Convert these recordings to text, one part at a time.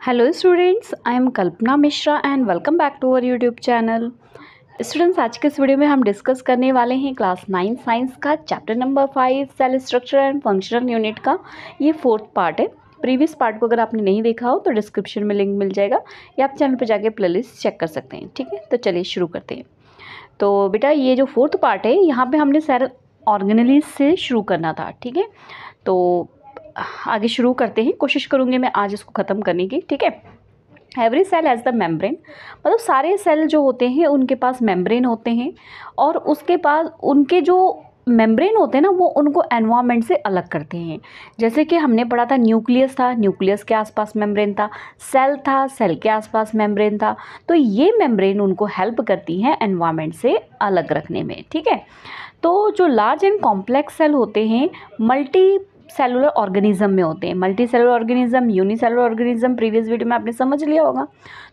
Hello students, I am Kalpana Mishra and welcome back to our YouTube channel. Students, आज के इस video में हम डिस्कस करने वाले हैं क्लास 9 साइंस का chapter number 5 cell structure and functional unit का ये 4th पार्ट है। प्रीवियस पार्ट को अगर आपने नहीं देखा हो तो डिस्क्रिप्शन में लिंक मिल जाएगा या आप चैनल पर जाके प्लेलिस्ट चेक कर सकते हैं। ठीक है, तो चलिए शुरू करते हैं। तो बेटा, ये जो 4th पार्ट है यहाँ पर हमने सेल ऑर्गेनेलिज से शुरू करना था। ठीक है, तो आगे शुरू करते हैं। कोशिश करूँगी मैं आज इसको ख़त्म करने की। ठीक है, every cell has the membrane, मतलब सारे सेल जो होते हैं उनके पास मेम्ब्रेन होते हैं और उसके पास उनके जो मेम्ब्रेन होते हैं ना वो उनको एनवायरनमेंट से अलग करते हैं। जैसे कि हमने पढ़ा था न्यूक्लियस था, न्यूक्लियस के आसपास मेम्ब्रेन था, सेल था, सेल के आसपास मेम्ब्रेन था। तो ये मेम्ब्रेन उनको हेल्प करती हैं एनवायरनमेंट से अलग रखने में। ठीक है, तो जो लार्ज एंड कॉम्प्लेक्स सेल होते हैं मल्टी सेलुलर ऑर्गेनिज्म में होते हैं। Multi cellular organism, unicellular organism previous video में आपने समझ लिया होगा।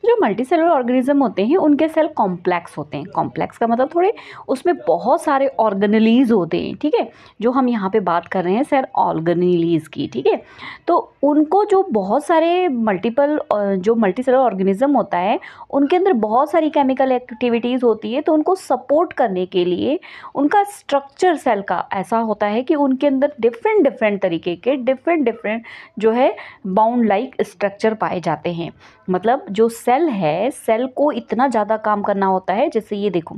जो मल्टी सेलुलर ऑर्गेनिज्म होते हैं उनके सेल कॉम्प्लेक्स होते हैं। कॉम्प्लेक्स का मतलब थोड़े उसमें बहुत सारे ऑर्गेनेलीज होते हैं। ठीक है, जो हम यहाँ पे बात कर रहे हैं सेल ऑर्गेनेलीज की। ठीक है, तो उनको जो बहुत सारे मल्टीपल जो मल्टी सेलुलर ऑर्गेनिज्म होता है उनके अंदर बहुत सारी केमिकल एक्टिविटीज़ होती है। तो उनको सपोर्ट करने के लिए उनका स्ट्रक्चर सेल का ऐसा होता है कि उनके अंदर डिफरेंट तरीके के डिफरेंट जो है बाउंड लाइक स्ट्रक्चर पाए जाते हैं। मतलब जो सेल है, सेल को इतना ज़्यादा काम करना होता है। जैसे ये देखो,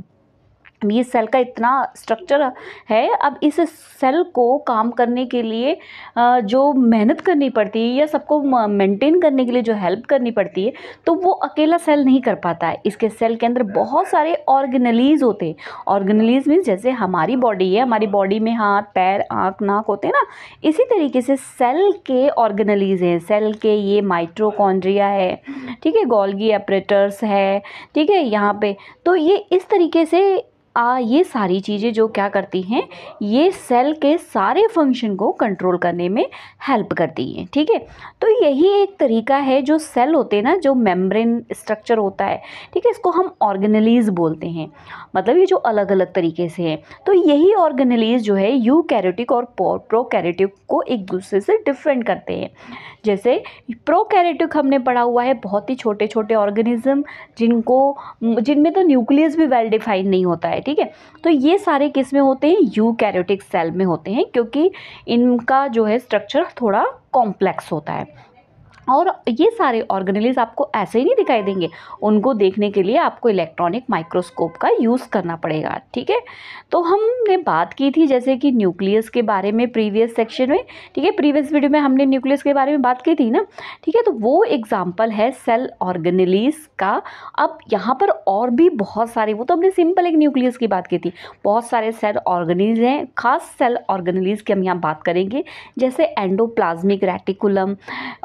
ये सेल का इतना स्ट्रक्चर है। अब इस सेल को काम करने के लिए जो मेहनत करनी पड़ती है या सबको मेंटेन करने के लिए जो हेल्प करनी पड़ती है तो वो अकेला सेल नहीं कर पाता है। इसके सेल के अंदर बहुत सारे ऑर्गेनेलीज होते हैं। ऑर्गेनेलीज मीन्स जैसे हमारी बॉडी है, हमारी बॉडी में हाथ, पैर, आँख, नाक होते हैं ना, इसी तरीके से सेल के ऑर्गेनेलीज हैं। सेल के ये माइटोकॉन्ड्रिया है, ठीक है, गोल्गी एपरेटर्स है, ठीक है, यहाँ पे। तो ये इस तरीके से ये सारी चीज़ें जो क्या करती हैं, ये सेल के सारे फंक्शन को कंट्रोल करने में हेल्प करती हैं। ठीक है, तो यही एक तरीका है। जो सेल होते हैं ना, जो मेम्ब्रेन स्ट्रक्चर होता है, ठीक है, इसको हम ऑर्गेनेलीज बोलते हैं। मतलब ये जो अलग अलग तरीके से हैं। तो यही ऑर्गेनेलीज जो है यूकैरियोटिक और प्रोकैरियोटिक को एक दूसरे से डिफरेंट करते हैं। जैसे प्रोकैरियोटिक हमने पढ़ा हुआ है, बहुत ही छोटे छोटे ऑर्गेनिज्म जिनमें तो न्यूक्लियस भी वेल डिफाइंड नहीं होता है। ठीक है, तो ये सारे किस में होते हैं, यूकैरियोटिक सेल में होते हैं, क्योंकि इनका जो है स्ट्रक्चर थोड़ा कॉम्प्लेक्स होता है। और ये सारे ऑर्गेनेलीज आपको ऐसे ही नहीं दिखाई देंगे, उनको देखने के लिए आपको इलेक्ट्रॉनिक माइक्रोस्कोप का यूज़ करना पड़ेगा। ठीक है, तो हमने बात की थी जैसे कि न्यूक्लियस के बारे में प्रीवियस सेक्शन में। ठीक है, प्रीवियस वीडियो में हमने न्यूक्लियस के बारे में बात की थी ना। ठीक है, तो वो एग्जाम्पल है सेल ऑर्गेनेलीज का। अब यहाँ पर और भी बहुत सारे, वो तो हमने सिंपल एक न्यूक्लियस की बात की थी, बहुत सारे सेल ऑर्गेनेलीज हैं। खास सेल ऑर्गेनेलीज की हम यहाँ बात करेंगे, जैसे एंडोप्लाज्मिक रेटिकुलम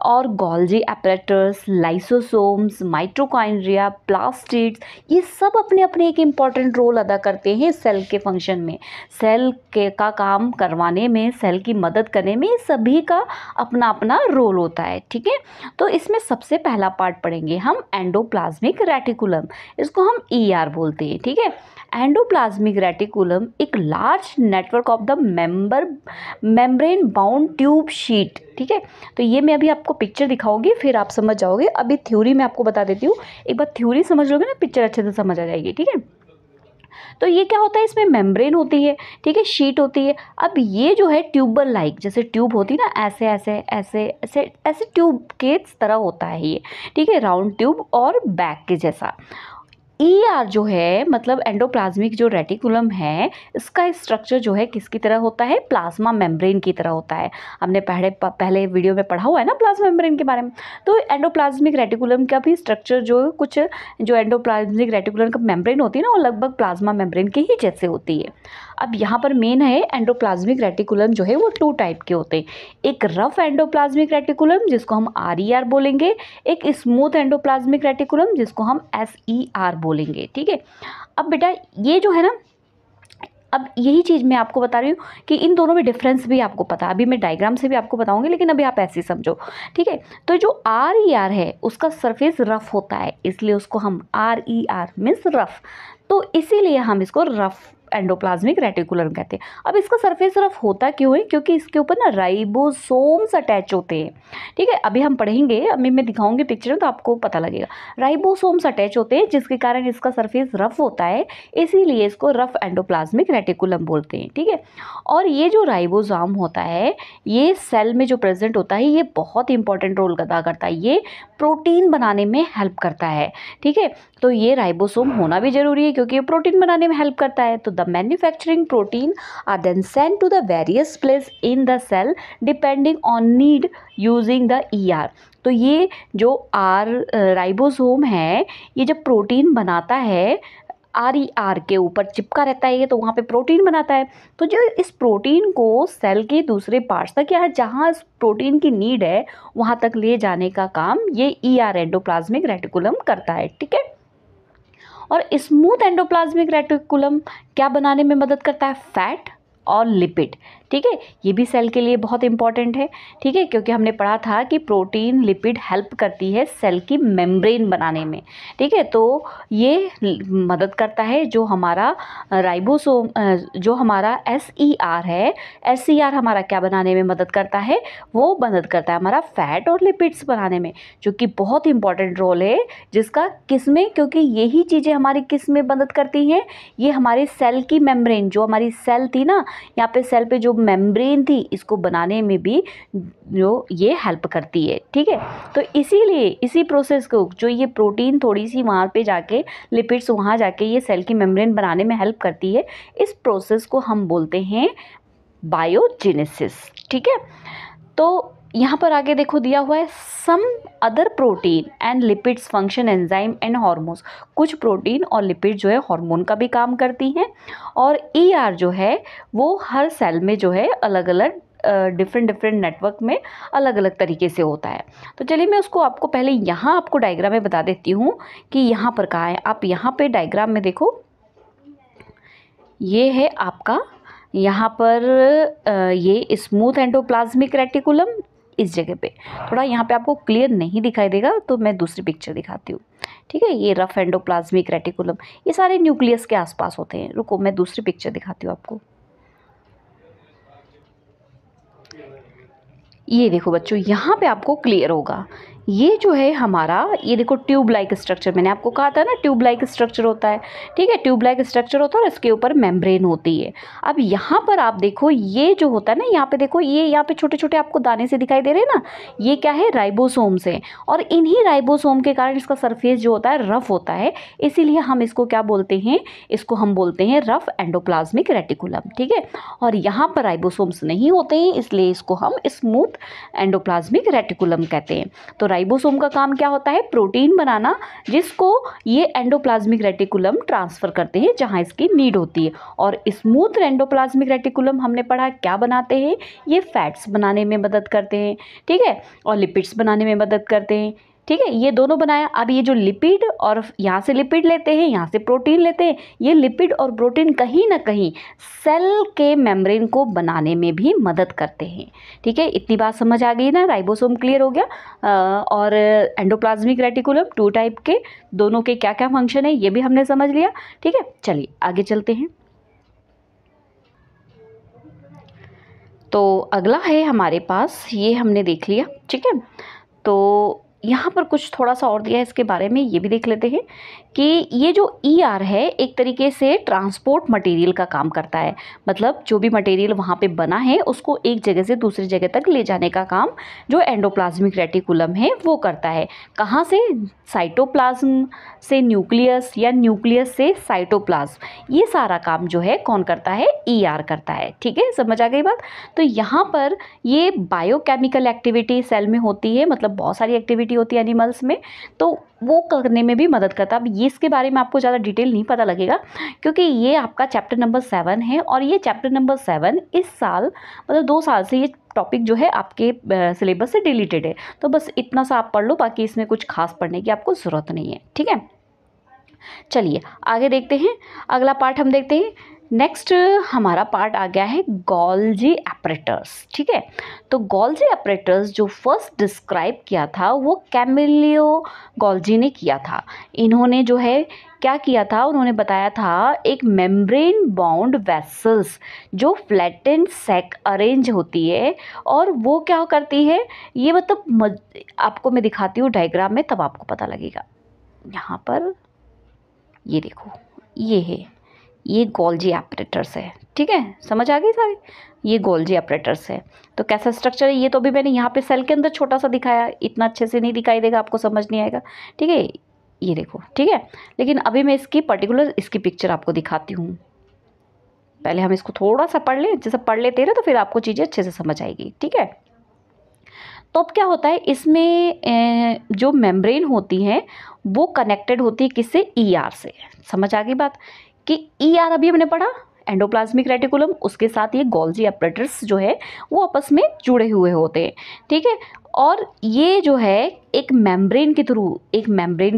और गोल्गी एपरेटर्स, लाइसोसोम्स, माइटोकॉन्ड्रिया, प्लास्टिड्स, ये सब अपने अपने एक इम्पॉर्टेंट रोल अदा करते हैं सेल के फंक्शन में, सेल के का काम करवाने में, सेल की मदद करने में। सभी का अपना अपना रोल होता है। ठीक है, तो इसमें सबसे पहला पार्ट पढ़ेंगे हम एंडोप्लाज्मिक रेटिकुलम, इसको हम ER बोलते हैं। ठीक है, एंडोप्लाज्मिक रेटिकुलम एक large network of the membrane bound tube sheet. ठीक है, तो ये मैं अभी आपको पिक्चर दिखाऊंगी, फिर आप समझ जाओगे। अभी थ्योरी मैं आपको बता देती हूँ, एक बार थ्योरी समझ लोगे ना, पिक्चर अच्छे से समझ आ जाएगी। ठीक है, तो ये क्या होता है, इसमें मेम्ब्रेन होती है, ठीक है, शीट होती है। अब ये जो है ट्यूबल लाइक, जैसे ट्यूब होती है ना, ऐसे ऐसे ऐसे ऐसे ऐसे ट्यूब के तरह होता है ये। ठीक है, राउंड ट्यूब और बैग के जैसा। ER जो है, मतलब एंडोप्लाज्मिक जो रेटिकुलम है, इसका स्ट्रक्चर जो है किसकी तरह होता है, प्लाज्मा मेम्ब्रेन की तरह होता है। हमने पहले वीडियो में पढ़ा हुआ है ना प्लाज्मा मेम्ब्रेन के बारे में। तो एंडोप्लाज्मिक रेटिकुलम का भी स्ट्रक्चर जो कुछ, जो एंडोप्लाज्मिक रेटिकुलम का मेम्ब्रेन होती है ना, वो लगभग प्लाज्मा मेम्ब्रेन के ही जैसे होती है। अब यहाँ पर मेन है, एंडोप्लाज्मिक रेटिकुलम जो है वो 2 टाइप के होते हैं। एक रफ एंडोप्लाज्मिक रेटिकुलम जिसको हम RER बोलेंगे, एक स्मूथ एंडोप्लाज्मिक रेटिकुलम जिसको हम SER बोलेंगे। ठीक है, अब बेटा ये जो है ना, अब यही चीज़ मैं आपको बता रही हूँ कि इन दोनों में डिफरेंस भी आपको पता, अभी मैं डायग्राम से भी आपको बताऊंगी, लेकिन अभी आप ऐसे ही समझो। ठीक है, तो जो RER है उसका सरफेस रफ होता है, इसलिए उसको हम RER मीन्स रफ, तो इसीलिए हम इसको रफ एंडोप्लाज्मिक रेटिकुलम कहते हैं। अब इसका सरफेस रफ होता क्यों है? क्योंकि इसके ऊपर ना राइबोसोम्स अटैच होते हैं, ठीक है। अभी हम पढ़ेंगे, अभी मैं दिखाऊंगी पिक्चर में तो आपको पता लगेगा। राइबोसोम्स अटैच होते हैं जिसके कारण इसका सरफेस रफ होता है, इसीलिए इसको रफ एंडोप्लाज्मिक रेटिकुलम बोलते हैं, ठीक है। और ये जो राइबोसोम होता है ये सेल में जो प्रेजेंट होता है ये बहुत इंपॉर्टेंट रोल अदा करता है, ये प्रोटीन बनाने में हेल्प करता है, ठीक है। तो ये राइबोसोम होना भी जरूरी है क्योंकि ये प्रोटीन बनाने में हेल्प करता है। तो the manufacturing protein are then sent to the various place in the cell depending on need using the ER। तो ये जो राइबोसोम है ये जब प्रोटीन बनाता है RER के ऊपर चिपका रहता है ये, तो वहाँ पे प्रोटीन बनाता है। तो जो इस प्रोटीन को सेल के दूसरे पार्ट्स तक या जहाँ इस प्रोटीन की नीड है वहाँ तक ले जाने का काम ये ER एंडोप्लाज्मिक रेटिकुलम करता है, ठीक है। और स्मूथ एंडोप्लाज्मिक रेटिकुलम क्या बनाने में मदद करता है? फैट और लिपिड, ठीक है। ये भी सेल के लिए बहुत इंपॉर्टेंट है, ठीक है, क्योंकि हमने पढ़ा था कि प्रोटीन लिपिड हेल्प करती है सेल की मेम्ब्रेन बनाने में, ठीक है। तो ये मदद करता है जो हमारा राइबोसोम, जो हमारा SER है, SER हमारा क्या बनाने में मदद करता है? वो मदद करता है हमारा फैट और लिपिड्स बनाने में, जो कि बहुत इंपॉर्टेंट रोल है जिसका किस में, क्योंकि यही चीज़ें हमारी किस में मदद करती हैं? ये हमारी सेल की मेम्ब्रेन, जो हमारी सेल थी ना, यहाँ पे सेल पे जो मेम्ब्रेन थी इसको बनाने में भी जो ये हेल्प करती है, ठीक है। तो इसीलिए इसी प्रोसेस को, जो ये प्रोटीन थोड़ी सी वहाँ पे जाके लिपिड्स वहाँ जाके ये सेल की मेम्ब्रेन बनाने में हेल्प करती है, इस प्रोसेस को हम बोलते हैं बायोजेनेसिस, ठीक है। तो यहाँ पर आगे देखो दिया हुआ है some other protein and lipids function enzyme and hormones. कुछ प्रोटीन और लिपिड जो है हार्मोन का भी काम करती हैं, और ER जो है वो हर सेल में जो है अलग अलग डिफरेंट नेटवर्क में अलग अलग तरीके से होता है। तो चलिए मैं उसको आपको पहले यहाँ आपको डायग्राम में बता देती हूँ कि यहाँ पर कहाँ है। आप यहाँ पे डायग्राम में देखो, ये है आपका यहाँ पर ये स्मूथ एंडोप्लाज्मिक रेटिकुलम इस जगह पे। थोड़ा यहाँ पे आपको क्लियर नहीं दिखाई देगा तो मैं दूसरी पिक्चर दिखाती हूँ, ठीक है। ये रफ एंडोप्लाज्मिक रेटिकुलम, ये सारे न्यूक्लियस के आसपास होते हैं। रुको मैं दूसरी पिक्चर दिखाती हूँ आपको। ये देखो बच्चों, यहाँ पे आपको क्लियर होगा, ये जो है हमारा, ये देखो ट्यूब लाइक स्ट्रक्चर, मैंने आपको कहा था ना ट्यूब लाइक स्ट्रक्चर होता है, ठीक है। ट्यूब लाइक स्ट्रक्चर होता है और इसके ऊपर मेम्ब्रेन होती है। अब यहाँ पर आप देखो ये जो होता है ना, यहाँ पे देखो ये यहाँ पे छोटे छोटे आपको दाने से दिखाई दे रहे हैं ना, ये क्या है? राइबोसोम्स है। और इन्हीं राइबोसोम के कारण इसका सरफेस जो होता है रफ होता है, इसीलिए हम इसको क्या बोलते हैं? इसको हम बोलते हैं रफ एंडोप्लाज्मिक रेटिकुलम, ठीक है। और यहाँ पर राइबोसोम्स नहीं होते हैं, इसलिए इसको हम स्मूथ एंडोप्लाज्मिक रेटिकुलम कहते हैं। तो राइबोसोम का काम क्या होता है? प्रोटीन बनाना, जिसको ये एंडोप्लाज्मिक रेटिकुलम ट्रांसफर करते हैं जहां इसकी नीड होती है। और स्मूथ एंडोप्लाज्मिक रेटिकुलम हमने पढ़ा क्या बनाते हैं? ये फैट्स बनाने में मदद करते हैं, ठीक है, और लिपिड्स बनाने में मदद करते हैं, ठीक है। ये दोनों बनाया। अब ये जो लिपिड, और यहाँ से लिपिड लेते हैं, यहाँ से प्रोटीन लेते हैं, ये लिपिड और प्रोटीन कहीं ना कहीं सेल के मेम्ब्रेन को बनाने में भी मदद करते हैं, ठीक है। इतनी बात समझ आ गई ना? राइबोसोम क्लियर हो गया। और एंडोप्लाज्मिक रेटिकुलम 2 टाइप के, दोनों के क्या क्या फंक्शन है ये भी हमने समझ लिया, ठीक है। चलिए आगे चलते हैं। तो अगला है हमारे पास, ये हमने देख लिया, ठीक है। तो यहाँ पर कुछ थोड़ा सा और दिया है इसके बारे में, ये भी देख लेते हैं कि ये जो ER है एक तरीके से ट्रांसपोर्ट मटेरियल का काम करता है। मतलब जो भी मटेरियल वहाँ पे बना है उसको एक जगह से दूसरी जगह तक ले जाने का काम जो एंडोप्लाज्मिक रेटिकुलम है वो करता है। कहाँ से? साइटोप्लाज्म से न्यूक्लियस, या न्यूक्लियस से साइटोप्लाज्म, ये सारा काम जो है कौन करता है? ER करता है, ठीक है। समझ आ गई बात? तो यहाँ पर ये बायोकेमिकल एक्टिविटी सेल में होती है, मतलब बहुत सारी एक्टिविटी होती है एनिमल्स में, तो वो करने में भी मदद करता है। अब ये इसके बारे में आपको ज़्यादा डिटेल नहीं पता लगेगा क्योंकि ये आपका चैप्टर नंबर 7 है, और ये चैप्टर नंबर 7 इस साल, मतलब 2 साल से ये टॉपिक जो है आपके सिलेबस से डिलीटेड है। तो बस इतना सा आप पढ़ लो, बाकी इसमें कुछ खास पढ़ने की आपको ज़रूरत नहीं है, ठीक है। चलिए आगे देखते हैं। अगला पार्ट हम देखते हैं नेक्स्ट हमारा पार्ट आ गया है गोल्जी एपरेटर्स। ठीक है, तो गोल्जी एपरेटर्स जो फर्स्ट डिस्क्राइब किया था वो कैमिलियो गोल्जी ने किया था। इन्होंने जो है क्या किया था, उन्होंने बताया था एक मेम्ब्रेन बाउंड वेसल्स जो फ्लैटेंड सैक अरेंज होती है और वो क्या करती है, ये मतलब आपको मैं दिखाती हूँ डायग्राम में तब आपको पता लगेगा। यहाँ पर ये देखो, ये है, ये गोल्जी एपरेटर्स है। ठीक है, समझ आ गई सारी, ये गोल्जी एपरेटर्स है। तो कैसा स्ट्रक्चर है, ये तो अभी मैंने यहाँ पे सेल के अंदर छोटा सा दिखाया, इतना अच्छे से नहीं दिखाई देगा, आपको समझ नहीं आएगा। ठीक है, ये देखो। ठीक है, लेकिन अभी मैं इसकी पर्टिकुलर इसकी पिक्चर आपको दिखाती हूँ। पहले हम इसको थोड़ा सा पढ़ लें, जैसे पढ़ लेते हैं ना तो फिर आपको चीज़ें अच्छे से समझ आएगी। ठीक है, तो अब क्या होता है, इसमें जो मेम्ब्रेन होती हैं वो कनेक्टेड होती है किससे, ईआर से। समझ आ गई बात कि ईआर अभी हमने पढ़ा एंडोप्लाज्मिक रेटिकुलम, उसके साथ ये गोल्जी एपरेटर्स जो है वो आपस में जुड़े हुए होते हैं। ठीक है, और ये जो है एक मेम्ब्रेन के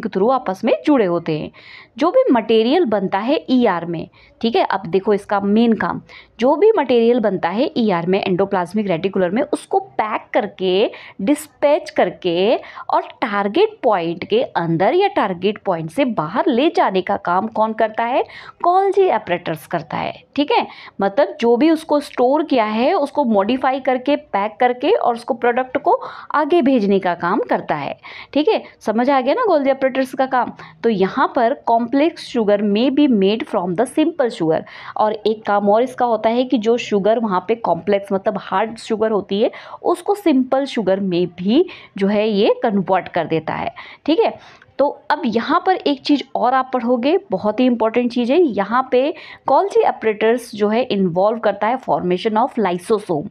थ्रू आपस में जुड़े होते हैं। जो भी मटेरियल बनता है ईआर में, ठीक है, अब देखो इसका मेन काम, जो भी मटेरियल बनता है ईआर में एंडोप्लाज्मिक रेटिकुलर में, उसको पैक करके डिस्पैच करके और टारगेट पॉइंट के अंदर या टारगेट पॉइंट से बाहर ले जाने का काम कौन करता है, गोल्जी एपरेटर्स करता है। ठीक है, मतलब जो भी उसको स्टोर किया है उसको मॉडिफाई करके पैक करके और उसको प्रोडक्ट को आगे भेजने का काम करता है। ठीक है, समझ आ गया ना गोल्जी एपरेटर्स का काम। तो यहाँ पर कॉम्प्लेक्स शुगर में be made from the simple sugar, और एक काम और इसका होता है कि जो शुगर वहाँ पे कॉम्प्लेक्स मतलब हार्ड शुगर होती है उसको सिंपल शुगर में भी जो है ये कन्वर्ट कर देता है। ठीक है, तो अब यहाँ पर एक चीज़ और आप पढ़ोगे, बहुत ही इंपॉर्टेंट चीज़ है, यहाँ पे गोल्जी एपरेटर्स जो है इन्वॉल्व करता है formation of lysosome.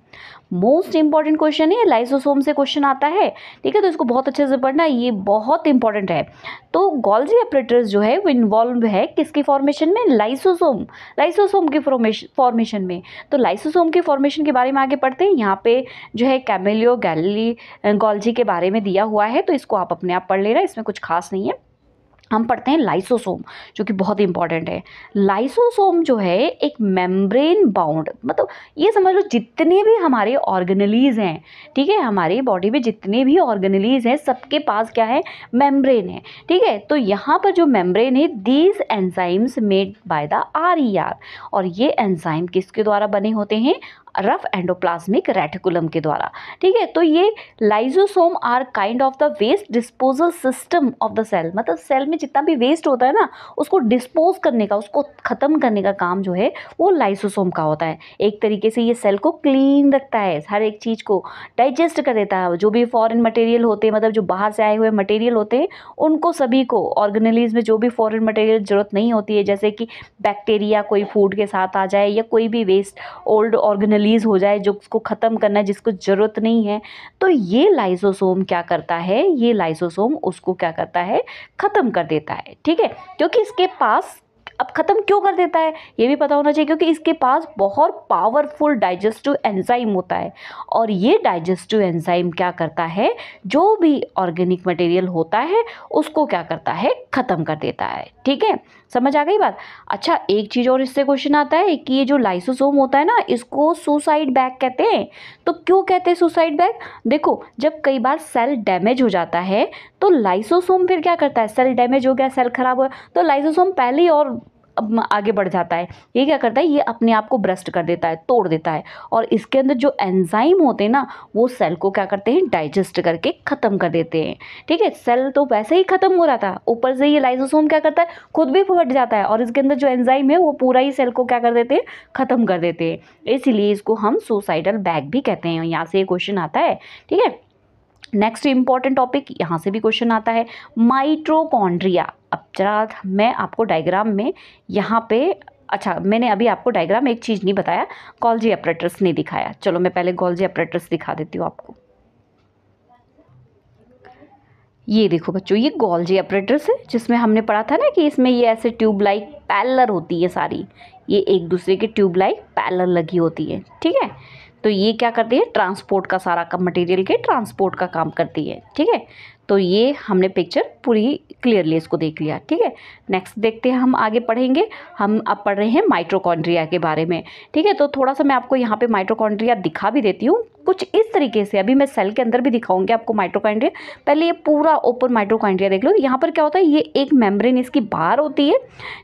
Most important question है, लाइसोसोम से क्वेश्चन आता है। ठीक है, तो इसको बहुत अच्छे से पढ़ना, ये बहुत इंपॉर्टेंट है। तो गोल्जी एपरेटर्स जो है वो इन्वॉल्व है किसकी फॉर्मेशन में, लाइसोसोम की फॉर्मेशन में। तो लाइसोसोम के फॉर्मेशन के बारे में आगे पढ़ते हैं। यहाँ पे जो है कैमिलियो गोल्जी के बारे में दिया हुआ है, तो इसको आप अपने आप पढ़ लेना, इसमें कुछ खास नहीं है। हम पढ़ते हैं लाइसोसोम, जो कि बहुत इंपॉर्टेंट है। लाइसोसोम जो है एक मेम्ब्रेन बाउंड, मतलब ये समझ लो जितने भी हमारे ऑर्गेनेलीज हैं, ठीक है, हमारी बॉडी में जितने भी ऑर्गेनेलीज हैं सबके पास क्या है, मेम्ब्रेन है। ठीक है, तो यहाँ पर जो मेम्ब्रेन है, these enzymes made by the RER, और ये एंजाइम किसके द्वारा बने होते हैं, रफ एंडोप्लाज्मिक रेटिकुलम के द्वारा। ठीक है, तो ये lysosome are kind of the waste disposal system of the cell, मतलब सेल में जितना भी वेस्ट होता है ना उसको डिस्पोज करने का, उसको ख़त्म करने का काम जो है वो लाइसोसोम का होता है। एक तरीके से ये सेल को क्लीन रखता है, हर एक चीज़ को डाइजेस्ट कर देता है। जो भी फॉरेन मटेरियल होते हैं, मतलब जो बाहर से आए हुए मटेरियल होते हैं, उनको सभी को ऑर्गेनेलीज में जो भी फॉरेन मटेरियल ज़रूरत नहीं होती है, जैसे कि बैक्टीरिया कोई फूड के साथ आ जाए या कोई भी वेस्ट ओल्ड ऑर्गेनेलिज हो जाए जो उसको ख़त्म करना है, जिसको ज़रूरत नहीं है, तो ये लाइसोसोम क्या करता है, ये लाइसोसोम उसको क्या करता है, ख़त्म कर देता है। ठीक है, क्योंकि इसके पास, अब ख़त्म क्यों कर देता है ये भी पता होना चाहिए, क्योंकि इसके पास बहुत पावरफुल डाइजेस्टिव एंजाइम होता है, और ये डाइजेस्टिव एंजाइम क्या करता है, जो भी ऑर्गेनिक मटेरियल होता है उसको क्या करता है, ख़त्म कर देता है। ठीक है, समझ आ गई बात। अच्छा, एक चीज़ और इससे क्वेश्चन आता है कि ये जो लाइसोसोम होता है ना, इसको सुसाइड बैग कहते हैं। तो क्यों कहते हैं सुसाइड बैग, देखो जब कई बार सेल डैमेज हो जाता है तो लाइसोसोम फिर क्या करता है, सेल डैमेज हो गया, सेल खराब हुआ, तो लाइसोसोम पहले ही और आगे बढ़ जाता है। ये क्या करता है, ये अपने आप को ब्रस्ट कर देता है, तोड़ देता है, और इसके अंदर जो एंजाइम होते हैं ना वो सेल को क्या करते हैं, डाइजेस्ट करके ख़त्म कर देते हैं। ठीक है, सेल तो वैसे ही ख़त्म हो रहा था, ऊपर से ये लाइसोसोम क्या करता है, खुद भी फट जाता है, और इसके अंदर जो एंजाइम है वो पूरा ही सेल को क्या कर देते हैं, ख़त्म कर देते हैं। इसीलिए इसको हम सुसाइडल बैग भी कहते हैं। यहाँ से ये क्वेश्चन आता है। ठीक है, नेक्स्ट इंपॉर्टेंट टॉपिक, यहाँ से भी क्वेश्चन आता है, माइटोकॉन्ड्रिया। अब जरा मैं आपको डायग्राम में यहाँ पे, अच्छा मैंने अभी आपको डायग्राम में एक चीज़ नहीं बताया, गोल्जी एपरेटर्स नहीं दिखाया। चलो मैं पहले गोल्जी एपरेटर्स दिखा देती हूँ आपको। ये देखो बच्चों, ये गोल्जी एपरेटर्स है, जिसमें हमने पढ़ा था ना कि इसमें ये ऐसे ट्यूब लाइक पैरेलल होती है सारी, ये एक दूसरे के ट्यूब लाइक पैरेलल लगी होती है। ठीक है, तो ये क्या करती है, ट्रांसपोर्ट का सारा का मटेरियल के ट्रांसपोर्ट का काम करती है। ठीक है, तो ये हमने पिक्चर पूरी क्लियरली इसको देख लिया, ठीक है। नेक्स्ट देखते हैं, हम आगे पढ़ेंगे। हम अब पढ़ रहे हैं माइटोकॉन्ड्रिया के बारे में, ठीक है। तो थोड़ा सा मैं आपको यहाँ पे माइटोकॉन्ड्रिया दिखा भी देती हूँ कुछ इस तरीके से। अभी मैं सेल के अंदर भी दिखाऊंगी आपको माइटोकॉन्ड्रिया। पहले ये पूरा ओपन माइटोकॉन्ड्रिया देख लो। यहाँ पर क्या होता है, ये एक मेम्ब्रेन इसकी बाहर होती है,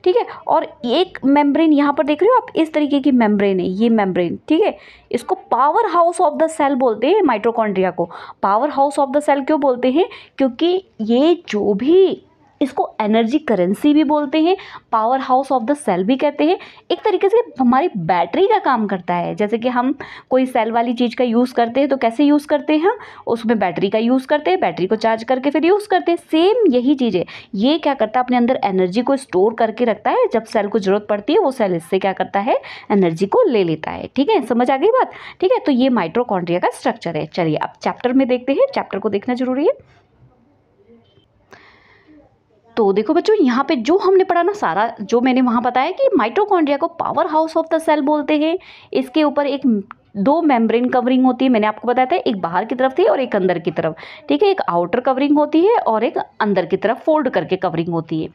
ठीक है, और एक मेम्ब्रेन यहाँ पर देख रहे हो आप, इस तरीके की मेम्ब्रेन है ये मेम्ब्रेन, ठीक है। इसको power house of the cell बोलते हैं। माइटोकॉन्ड्रिया को power house of the cell क्यों बोलते हैं, क्योंकि ये जो भी, इसको एनर्जी करेंसी भी बोलते हैं, power house of the cell भी कहते हैं। एक तरीके से हमारी बैटरी का काम करता है। जैसे कि हम कोई सेल वाली चीज़ का यूज़ करते हैं तो कैसे यूज़ करते हैं, हम उसमें बैटरी का यूज़ करते हैं, बैटरी को चार्ज करके फिर यूज़ करते हैं। सेम यही चीज़ है। ये क्या करता है, अपने अंदर एनर्जी को स्टोर करके रखता है। जब सेल को ज़रूरत पड़ती है वो सेल इससे क्या करता है, एनर्जी को ले लेता है, ठीक है। समझ आ गई बात, ठीक है। तो ये माइटोकॉन्ड्रिया का स्ट्रक्चर है। चलिए अब चैप्टर में देखते हैं, चैप्टर को देखना जरूरी है। तो देखो बच्चों, यहाँ पे जो हमने पढ़ा ना, सारा जो मैंने वहाँ बताया कि माइटोकॉन्ड्रिया को power house of the cell बोलते हैं। इसके ऊपर एक दो मेम्ब्रेन कवरिंग होती है, मैंने आपको बताया था, एक बाहर की तरफ थी और एक अंदर की तरफ, ठीक है। एक आउटर कवरिंग होती है और एक अंदर की तरफ फोल्ड करके कवरिंग होती है।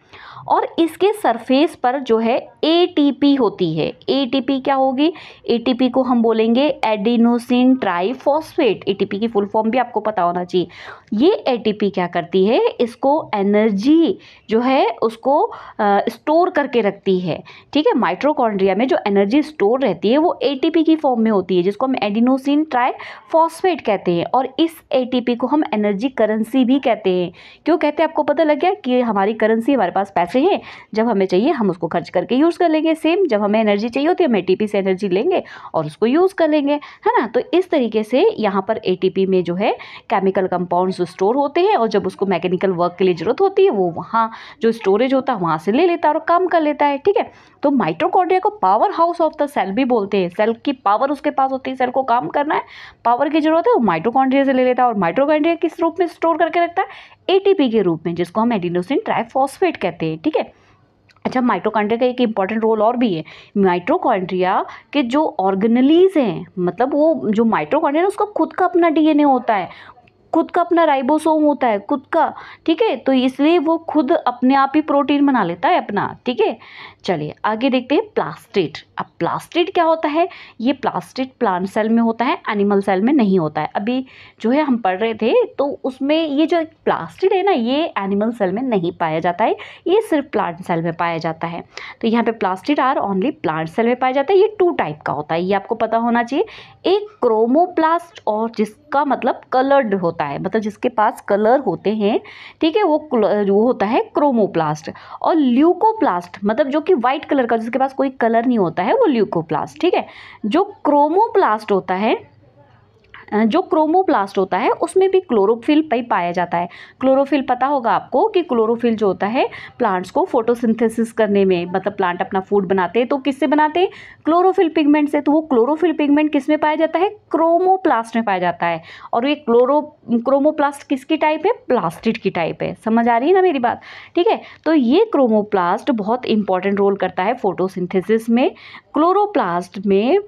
और इसके सरफेस पर जो है एटीपी होती है। एटीपी क्या होगी, एटीपी को हम बोलेंगे एडिनोसिन ट्राइफॉस्फेट। एटीपी की फुल फॉर्म भी आपको पता होना चाहिए। ये एटीपी क्या करती है, इसको एनर्जी जो है उसको स्टोर करके रखती है, ठीक है। माइटोकॉन्ड्रिया में जो एनर्जी स्टोर रहती है वो एटीपी की फॉर्म में होती है, जिसको हम एडिनोसिन ट्राइफॉस्फेट कहते हैं। और इस एटीपी को हम एनर्जी करेंसी भी कहते हैं। क्यों कहते हैं, आपको पता लग गया कि हमारी करेंसी, हमारे पास पैसे हैं, जब हमें चाहिए हम उसको खर्च करके यूज़ कर लेंगे। सेम जब हमें एनर्जी चाहिए होती है, हम एटीपी से एनर्जी लेंगे और उसको यूज़ कर लेंगे, है ना। तो इस तरीके से यहाँ पर एटीपी में जो है केमिकल कंपाउंड्स स्टोर होते हैं, और जब उसको मैकेनिकल वर्क के लिए ज़रूरत होती है वो वहाँ जो स्टोरेज होता है वहाँ से ले लेता है और काम कर लेता है, ठीक है। तो माइटोकॉन्ड्रिया को power house of the cell भी बोलते हैं। सेल की पावर उसके पास होती है, सेल को काम करना है, पावर की जरूरत है, वो माइटोकॉन्ड्रिया से ले लेता है। और माइटोकॉन्ड्रिया किस रूप में स्टोर करके रखता है, एटीपी के रूप में, जिसको हम एडिनोसिन ट्राइफॉस्फेट कहते हैं, ठीक है। अच्छा, माइटोकॉन्ड्रिया का एक इंपॉर्टेंट रोल और भी है। माइटोकॉन्ड्रिया के जो ऑर्गेनेलीज हैं, मतलब वो जो माइटोकॉन्ड्रिया है उसका खुद का अपना डीएनए होता है, खुद का अपना राइबोसोम होता है, खुद का, ठीक है। तो इसलिए वो खुद अपने आप ही प्रोटीन बना लेता है अपना, ठीक है। चलिए आगे देखते हैं प्लास्टिड। अब प्लास्टिड क्या होता है, ये प्लास्टिड प्लांट सेल में होता है, एनिमल सेल में नहीं होता है। अभी जो है हम पढ़ रहे थे तो उसमें ये जो प्लास्टिड है ना, ये एनिमल सेल में नहीं पाया जाता है, ये सिर्फ प्लांट सेल में पाया जाता है। तो यहाँ पे plastid are only plant cell में पाया जाता है। ये 2 टाइप का होता है, ये आपको पता होना चाहिए। एक क्रोमोप्लास्ट, और जिसका मतलब कलर्ड होता है, मतलब जिसके पास कलर होते हैं, ठीक है, वो होता है क्रोमोप्लास्ट। और ल्यूकोप्लास्ट, मतलब जो कि वाइट कलर का, जिसके पास कोई कलर नहीं होता है, वो ल्यूकोप्लास्ट, ठीक है। जो क्रोमोप्लास्ट होता है, जो क्रोमोप्लास्ट होता है उसमें भी क्लोरोफिल पाया जाता है। क्लोरोफिल पता होगा आपको कि क्लोरोफिल जो होता है प्लांट्स को फोटोसिंथेसिस करने में, मतलब प्लांट अपना फूड बनाते हैं तो किससे बनाते हैं, क्लोरोफिल पिगमेंट से। तो वो क्लोरोफिल पिगमेंट किस में पाया जाता है, क्रोमोप्लास्ट में पाया जाता है। और ये क्रोमोप्लास्ट किसकी टाइप है, प्लास्टिड की टाइप है। समझ आ रही है ना मेरी बात, ठीक है। तो ये क्रोमोप्लास्ट बहुत इंपॉर्टेंट रोल करता है फोटोसिंथेसिस में। क्लोरोप्लास्ट में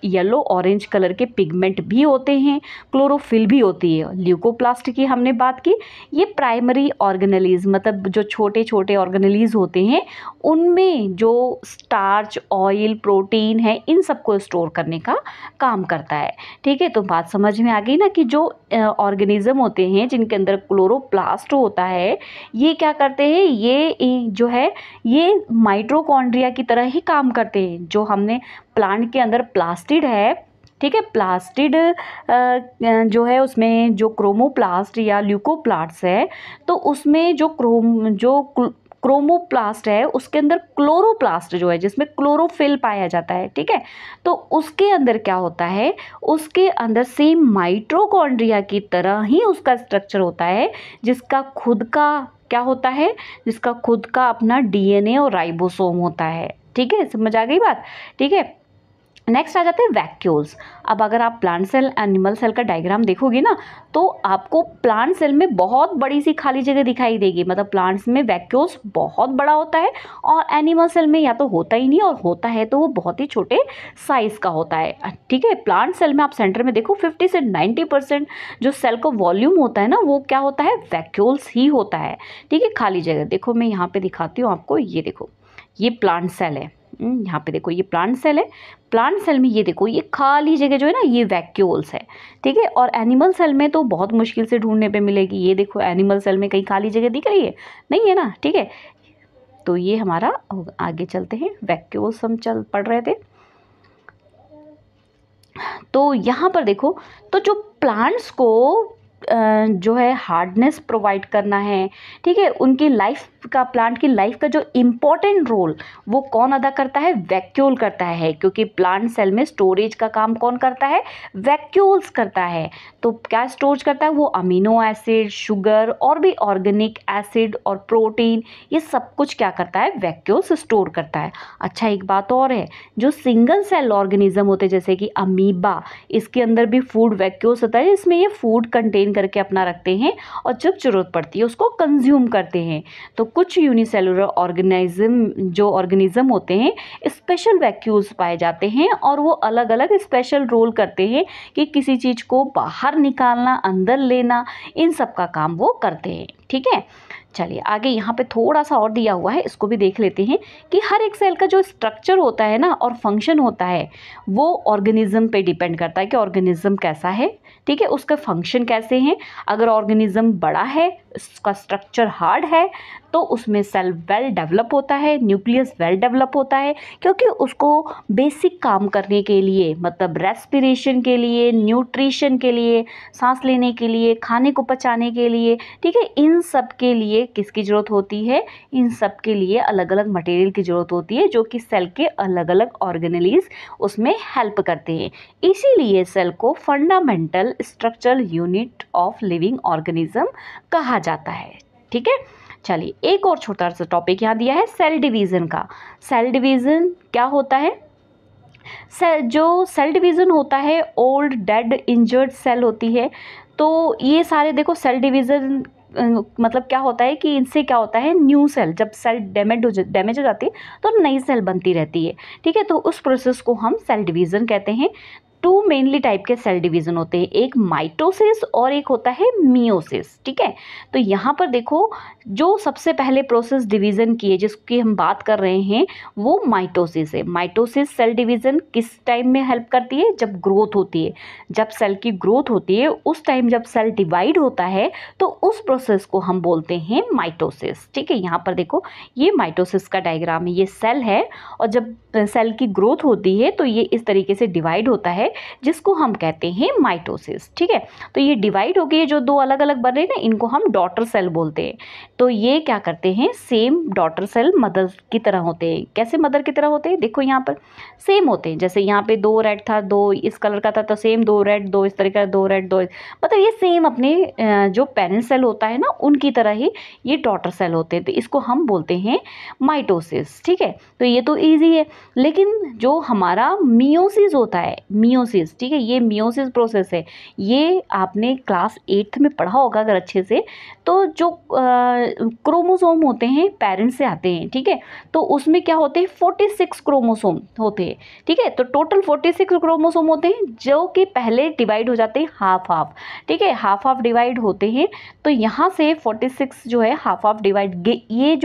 येलो ऑरेंज कलर के पिगमेंट भी होते हैं, क्लोरोफिल भी होती है। ल्यूकोप्लास्ट की हमने बात की, ये प्राइमरी ऑर्गेनेलीज, मतलब जो छोटे छोटे ऑर्गेनेलीज होते हैं उनमें जो स्टार्च, ऑयल, प्रोटीन है, इन सबको स्टोर करने का काम करता है, ठीक है। तो बात समझ में आ गई ना कि जो ऑर्गेनिज्म होते हैं जिनके अंदर क्लोरोप्लास्ट होता है, ये क्या करते हैं, ये जो है ये माइटोकॉन्ड्रिया की तरह ही काम करते हैं। जो हमने प्लांट के अंदर प्लास्टिड है, ठीक है, प्लास्टिड जो है उसमें जो क्रोमोप्लास्ट या ल्यूकोप्लास्ट है, तो उसमें जो क्रोमोप्लास्ट है उसके अंदर क्लोरोप्लास्ट जो है, जिसमें क्लोरोफिल पाया जाता है, ठीक है। तो उसके अंदर क्या होता है, उसके अंदर सेम माइटोकॉन्ड्रिया की तरह ही उसका स्ट्रक्चर होता है, जिसका खुद का क्या होता है, जिसका खुद का अपना डीएनए और राइबोसोम होता है, ठीक है। समझ आ गई बात, ठीक है। नेक्स्ट आ जाते हैं वैक्यूल्स। अब अगर आप प्लांट सेल एनिमल सेल का डायग्राम देखोगे ना तो आपको प्लांट सेल में बहुत बड़ी सी खाली जगह दिखाई देगी, मतलब प्लांट्स में वैक्यूल्स बहुत बड़ा होता है और एनिमल सेल में या तो होता ही नहीं और होता है तो वो बहुत ही छोटे साइज का होता है। ठीक है, प्लांट सेल में आप सेंटर में देखो 50 से 90% जो सेल का वॉल्यूम होता है ना वो क्या होता है, वैक्यूल्स ही होता है। ठीक है, खाली जगह देखो, मैं यहाँ पे दिखाती हूँ आपको, ये देखो ये प्लांट सेल है, यहाँ पे देखो ये प्लांट सेल है। प्लांट सेल में ये देखो ये खाली जगह जो है ना ये वैक्यूल्स है। ठीक है, और एनिमल सेल में तो बहुत मुश्किल से ढूंढने पे मिलेगी। ये देखो एनिमल सेल में कहीं खाली जगह दिख रही है, नहीं है ना। ठीक है, तो ये हमारा, आगे चलते हैं, वैक्यूल्स हम पढ़ रहे थे। तो यहाँ पर देखो, तो जो प्लांट्स को जो है हार्डनेस प्रोवाइड करना है, ठीक है, उनकी लाइफ का, प्लांट की लाइफ का जो इम्पोर्टेंट रोल वो कौन अदा करता है, वैक्यूल करता है। क्योंकि प्लांट सेल में स्टोरेज का काम कौन करता है, वैक्यूल्स करता है। तो क्या स्टोर करता है वो, अमीनो एसिड, शुगर और भी ऑर्गेनिक एसिड और प्रोटीन, ये सब कुछ क्या करता है, वैक्यूल्स स्टोर करता है। अच्छा, एक बात और है, जो सिंगल सेल ऑर्गेनिज्म होते हैं जैसे कि अमीबा, इसके अंदर भी फूड वैक्यूल्स होता है, इसमें ये फूड कंटेन करके अपना रखते हैं और जब जरूरत पड़ती है उसको कंज्यूम करते हैं। तो कुछ यूनिसेलुलर ऑर्गेनिज्म होते हैं, स्पेशल वैक्यूल्स पाए जाते हैं और वो अलग अलग स्पेशल रोल करते हैं कि किसी चीज़ को बाहर निकालना, अंदर लेना, इन सब का काम वो करते हैं। ठीक है, चलिए आगे यहाँ पे थोड़ा सा और दिया हुआ है, इसको भी देख लेते हैं कि हर एक सेल का जो स्ट्रक्चर होता है ना और फंक्शन होता है वो ऑर्गेनिज्म पे डिपेंड करता है कि ऑर्गेनिज्म कैसा है। ठीक है, उसका फंक्शन कैसे हैं। अगर ऑर्गेनिज्म बड़ा है, उसका स्ट्रक्चर हार्ड है, तो उसमें सेल वेल डेवलप होता है, न्यूक्लियस वेल डेवलप होता है, क्योंकि उसको बेसिक काम करने के लिए, मतलब रेस्पिरेशन के लिए, न्यूट्रिशन के लिए, सांस लेने के लिए, खाने को पचाने के लिए, ठीक है, इन सब के लिए किसकी ज़रूरत होती है, इन सब के लिए अलग अलग मटेरियल की ज़रूरत होती है जो कि सेल के अलग अलग ऑर्गेनेलीज उसमें हेल्प करते हैं। इसीलिए सेल को fundamental structural unit of living organism कहा जाता है। ठीक है, चलिए एक और छोटा सा टॉपिक यहाँ दिया है सेल डिवीज़न का। सेल डिवीज़न क्या होता है, जो सेल डिवीज़न होता है ओल्ड डेड इंजर्ड सेल होती है। तो ये सारे देखो सेल डिवीज़न मतलब क्या होता है कि इनसे क्या होता है, न्यू सेल, जब सेल डैमेज हो जाती है तो नई सेल बनती रहती है। ठीक है, तो उस प्रोसेस को हम सेल डिवीज़न कहते हैं। टू मेनली टाइप के सेल डिवीज़न होते हैं, एक माइटोसिस और एक होता है मियोसिस। ठीक है, तो यहाँ पर देखो जो सबसे पहले प्रोसेस डिवीज़न की है जिसकी हम बात कर रहे हैं वो माइटोसिस है। माइटोसिस सेल डिवीज़न किस टाइम में हेल्प करती है, जब ग्रोथ होती है, जब सेल की ग्रोथ होती है उस टाइम जब सेल डिवाइड होता है तो उस प्रोसेस को हम बोलते हैं माइटोसिस। ठीक है, यहाँ पर देखो ये माइटोसिस का डायग्राम है, ये सेल है और जब सेल की ग्रोथ होती है तो ये इस तरीके से डिवाइड होता है जिसको हम कहते हैं माइटोसिस। ठीक है, तो ये डिवाइड हो गई, जो दो अलग अलग बन रहे हैं ना इनको हम डॉटर सेल बोलते हैं। तो ये क्या करते हैं, सेम डॉटर सेल मदर की तरह होते हैं। कैसे मदर की तरह होते हैं, देखो यहाँ पर सेम होते हैं, जैसे यहाँ पे 2 रेड था, 2 इस कलर का था, तो सेम 2 रेड, 2 इस तरीके का, 2 रेड 2, मतलब ये सेम अपने जो पेरेंट सेल होता है ना उनकी तरह ही ये डॉटर सेल होते हैं। तो इसको हम बोलते हैं माइटोसिस। ठीक है, तो ये तो ईजी है। लेकिन जो हमारा मियोसिस होता है, मियोसिस, ठीक है, ये मियोसिस प्रोसेस है, ये आपने क्लास 8th में पढ़ा होगा अगर अच्छे से। तो जो क्रोमोसोम होते हैं पेरेंट्स से आते हैं, ठीक है, तो उसमें क्या होते हैं 46 क्रोमोसोम होते हैं। ठीक है, तो टोटल 46 क्रोमोसोम होते हैं जो कि पहले डिवाइड हो जाते हैं हाफ हाफ। ठीक है, हाफ हाफ डिवाइड होते हैं। तो यहाँ से 46 जो है हाफ हाफ डिवाइड, ये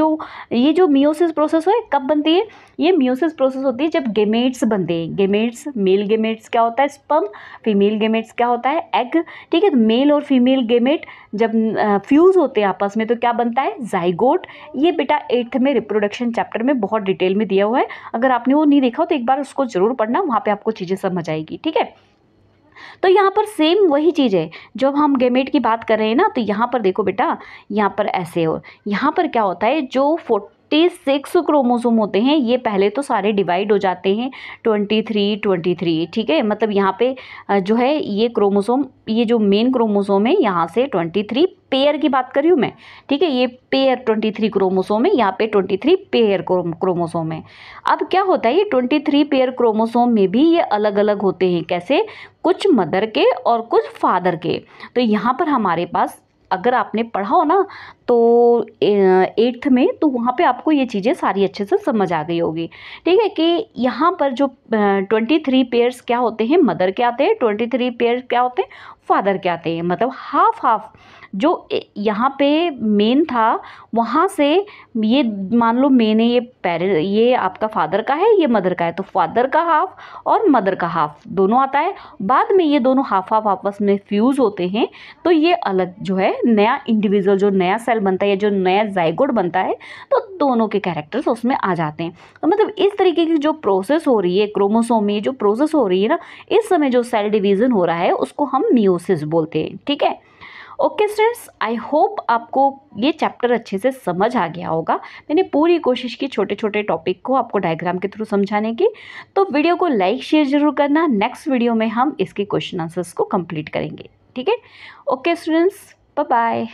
जो मियोसिस प्रोसेस है कब बनती है, ये मियोसिस प्रोसेस होती है जब गेमेट्स बनते हैं। गेमेट्स, मेल गेमेट्स क्या होता है स्पर्म, फीमेल गेमेट्स क्या होता है एग। ठीक है, तो मेल और फीमेल गेमेट जब फ्यूज़ होते हैं आपस में तो क्या बनता है जाइगोट। ये बेटा 8th में रिप्रोडक्शन चैप्टर में बहुत डिटेल में दिया हुआ है, अगर आपने वो नहीं देखा हो तो एक बार उसको जरूर पढ़ना, वहाँ पे आपको चीज़ें समझ आएगी। ठीक है, तो यहाँ पर सेम वही चीज़ है, जब हम गेमेट की बात कर रहे हैं ना तो यहाँ पर देखो बेटा, यहाँ पर ऐसे हो, यहाँ पर क्या होता है जो 26 क्रोमोसोम होते हैं, ये पहले तो सारे डिवाइड हो जाते हैं 23, ठीक है। मतलब यहाँ पे जो है ये क्रोमोसोम, ये जो मेन क्रोमोसोम है यहाँ से 23 पेयर की बात कर रही हूँ मैं, ठीक है। ये पेयर 23 क्रोमोसोम है, यहाँ पे 23 पेयर क्रोमोसोम है। अब क्या होता है, ये 23 पेयर क्रोमोसोम में भी ये अलग अलग होते हैं। कैसे? कुछ मदर के और कुछ फादर के। तो यहाँ पर हमारे पास, अगर आपने पढ़ा हो ना तो 8th में, तो वहाँ पे आपको ये चीज़ें सारी अच्छे से समझ आ गई होगी, ठीक है। कि यहाँ पर जो 23 पेयर्स क्या होते हैं, मदर के आते हैं, 23 पेयर्स क्या होते हैं, फादर के आते हैं। मतलब हाफ हाफ जो यहाँ पे मेन था, वहाँ से ये मान लो मेन है, ये आपका फादर का है, ये मदर का है, तो फादर का हाफ और मदर का हाफ दोनों आता है। बाद में ये दोनों हाफ हाफ आपस में फ्यूज़ होते हैं, तो ये अलग जो है नया इंडिविजुअल, जो नया सेल बनता है या जो नया जाइगोट बनता है, तो दोनों के कैरेक्टर्स उसमें आ जाते हैं। तो मतलब इस तरीके की जो प्रोसेस हो रही है क्रोमोसोम में, जो प्रोसेस हो रही है ना, इस समय जो सेल डिवीज़न हो रहा है उसको हम मियोसिस बोलते हैं, ठीक है। ओके स्टूडेंट्स, आई होप आपको ये चैप्टर अच्छे से समझ आ गया होगा। मैंने पूरी कोशिश की छोटे छोटे टॉपिक को आपको डायग्राम के थ्रू समझाने की। तो वीडियो को लाइक शेयर जरूर करना। नेक्स्ट वीडियो में हम इसके क्वेश्चन आंसर्स को कंप्लीट करेंगे, ठीक है। Okay students, bye bye.